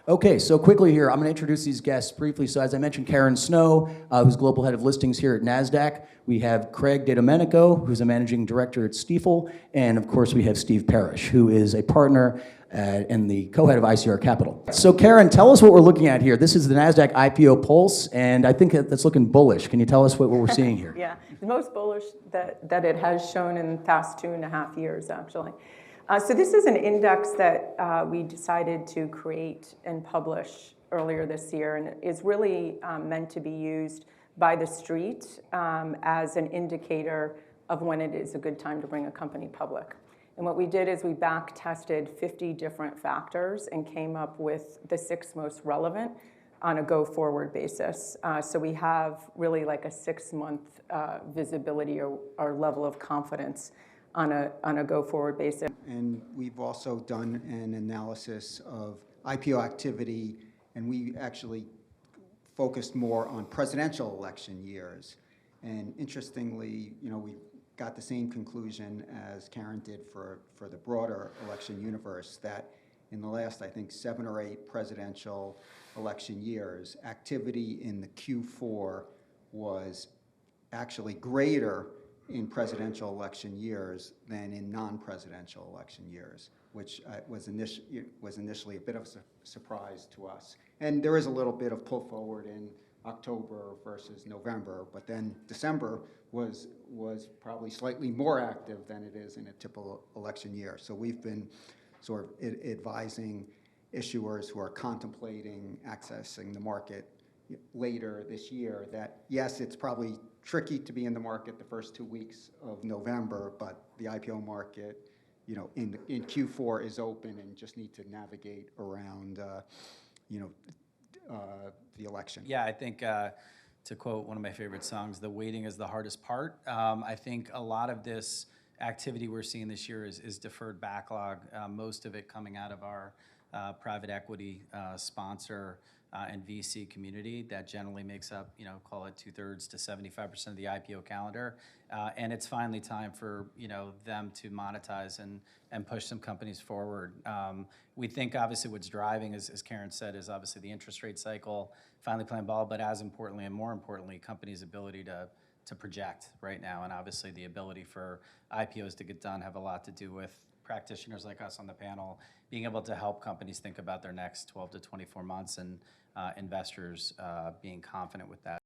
Okay, so quickly here, I'm going to introduce these guests briefly. So as I mentioned, Karen Snow, who's Global Head of Listings here at Nasdaq. We have Craig DeDomenico, who's a Managing Director at Stifel. And of course, we have Steve Parrish, who is a partner and the co-head of ICR Capital. So Karen, tell us what we're looking at here. This is the Nasdaq IPO Pulse, and I think that's looking bullish. Can you tell us what we're seeing here? Yeah, the most bullish that it has shown in the past 2.5 years, actually. So this is an index that we decided to create and publish earlier this year, and it is really meant to be used by the street as an indicator of when it is a good time to bring a company public. And what we did is we back tested 50 different factors and came up with the 6 most relevant on a go-forward basis. So we have really like a 6-month visibility or level of confidence on a go-forward basis. And we've also done an analysis of IPO activity, and we actually focused more on presidential election years. And interestingly, we got the same conclusion as Karen did for the broader election universe, that in the last, I think, 7 or 8 presidential election years, activity in the Q4 was actually greater in presidential election years than in non-presidential election years, which was initially a bit of a surprise to us. And there is a little bit of pull forward in October versus November, but then December was probably slightly more active than it is in a typical election year. So we've been sort of advising issuers who are contemplating accessing the market later this year that, yes, it's probably tricky to be in the market the first 2 weeks of November, but the IPO market, in Q4 is open, and just need to navigate around, the election. Yeah, I think to quote one of my favorite songs, the waiting is the hardest part. I think a lot of this activity we're seeing this year is deferred backlog, most of it coming out of our private equity sponsor and VC community that generally makes up, call it 2/3 to 75% of the IPO calendar. And it's finally time for, them to monetize and push some companies forward. We think obviously what's driving, as Karen said, is obviously the interest rate cycle finally playing ball, but as importantly and more importantly, companies' ability to project right now. And obviously the ability for IPOs to get done have a lot to do with practitioners like us on the panel being able to help companies think about their next 12 to 24 months, and investors being confident with that.